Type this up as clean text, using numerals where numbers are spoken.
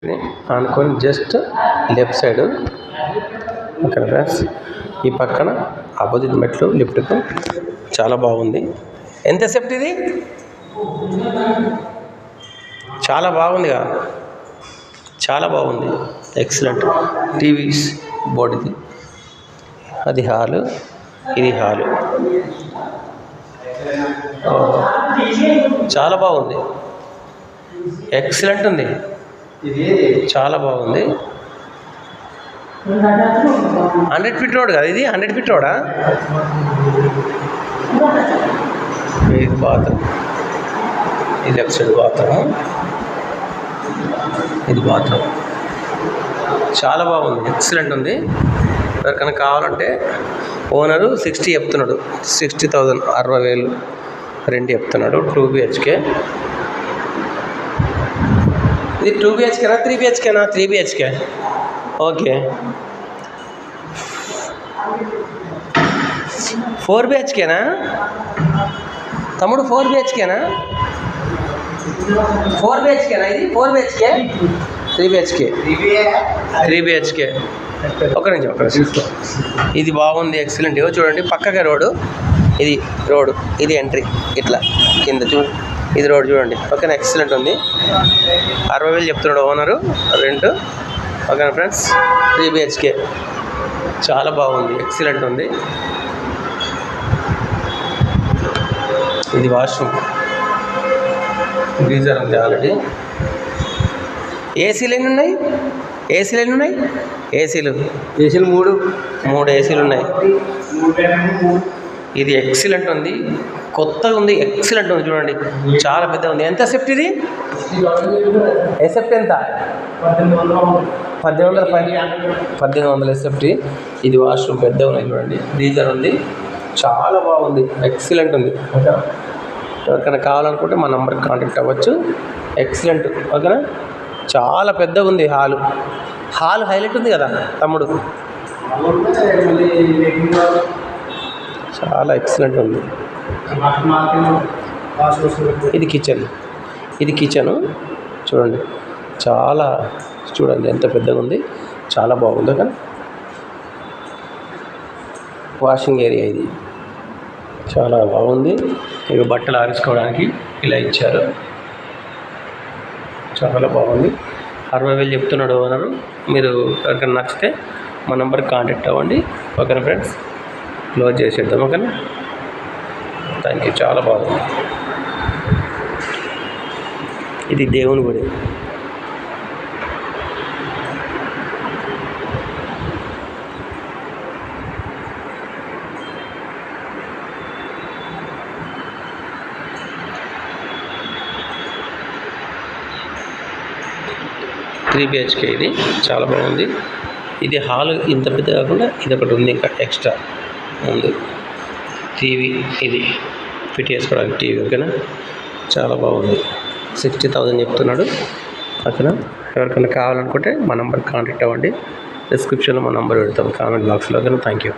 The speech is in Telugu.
ఆనుకొని just left side okay friends. ఈ పక్కన ఆపోజిట్ మెట్లు లిఫ్ట్కు చాలా బాగుంది. ఎంత సేఫ్టీ ఇది, చాలా బాగుందిగా, చాలా బాగుంది, ఎక్సలెంట్. టీవీస్ బోర్డు ఇది, అది హాలు, ఇది హాలు. చాలా బాగుంది, ఎక్సలెంట్ ఉంది, చాలా బాగుంది. 100 ఫీట్ రోడ్ కదా ఇది, 100 ఫీట్ రోడా? ఇది బాత్రూమ్, ఇది లెఫ్ట్ సైడ్ బాత్రూమ్, ఇది బాత్రూమ్. చాలా బాగుంది, ఎక్సలెంట్ ఉంది. ఎవరికైనా కావాలంటే ఓనరు 60 చెప్తున్నాడు, 60,000 60,000 రెంట్ చెప్తున్నాడు. 2 BHK. ఇది 2 BHKనా 3 BHKనా? 3 BHK. ఓకే. 4 BHKనా తమ్ముడు? 4 BHKనా? 4 BHKనా ఇది? 4 BHK? 3 BHK. 3 BHK. ఒక నిమిషం. ఇది బాగుంది, ఎక్సలెంట్. ఇవో చూడండి, పక్కగా రోడ్డు, ఇది రోడ్డు, ఇది ఎంట్రీ, ఇట్లా కింద చూడండి, ఇది రోడ్ చూడండి. ఓకేనా, ఎక్సలెంట్ ఉంది. 60,000 చెప్తున్నాడు ఓనరు రెంట్. ఓకేనా ఫ్రెండ్స్, 3 BHK, చాలా బాగుంది, ఎక్సలెంట్ ఉంది. ఇది వాష్రూమ్, గీజర్ ఉంది ఆల్రెడీ. ఏసీలు ఎన్ని ఉన్నాయి? ఏసీలు 3 ఏసీలు ఉన్నాయి. ఇది ఎక్సలెంట్ ఉంది, కొత్తగా ఉంది, ఎక్సలెంట్ ఉంది. చూడండి, చాలా పెద్ద ఉంది. ఎంత సేఫ్టీ ఇది? ఎస్ఎఫ్టీ ఎంత? 1800 ఎస్ఎఫ్టీ. ఇది వాష్రూమ్ పెద్దగా ఉన్నాయి చూడండి, గీజర్ ఉంది, చాలా బాగుంది, ఎక్సలెంట్ ఉంది. ఎవరికైనా కావాలనుకుంటే మా నెంబర్కి కాంటాక్ట్ అవ్వచ్చు. ఎక్సలెంట్. ఓకేనా, చాలా పెద్దగా ఉంది హాలు. హాల్ హైలైట్ ఉంది కదా తమ్ముడు, చాలా ఎక్సలెంట్ ఉంది. ఇది కిచెను చూడండి, చాలా చూడండి ఎంత పెద్దగా ఉంది, చాలా బాగుంది. కానీ వాషింగ్ ఏరియా ఇది చాలా బాగుంది. ఇక బట్టలు ఆరేసుకోవడానికి ఇలా ఇచ్చారు, చాలా బాగుంది. 60,000 చెప్తున్నాడు ఓనరు. మీరు ఎవరికైనా నచ్చితే మా నెంబర్కి కాంటాక్ట్ అవ్వండి. ఓకేనా ఫ్రెండ్స్, క్లోజ్ చేసేద్దాం. ఓకేనా, థ్యాంక్ యూ. చాలా బాగుంది. ఇది దేవుని గుడి. త్రీ BHK, ఇది చాలా బాగుంది. ఇది హాల్ ఇంత పెద్ద కాకుండా ఇది ఒకటి ఉంది, ఇంకా ఎక్స్ట్రా ఉంది. టీవీ ఇది ఫిట్ చేసుకోవడానికి టీవీ. ఓకేనా, చాలా బాగుంది. 60,000 చెప్తున్నాడు. ఓకేనా, ఎవరికైనా కావాలనుకుంటే మా నెంబర్కి కాంటాక్ట్ అవ్వండి. డిస్క్రిప్షన్లో మా నెంబర్ పెడతాం కామెంట్ బాక్స్లో. ఓకేనా, థ్యాంక్ యూ.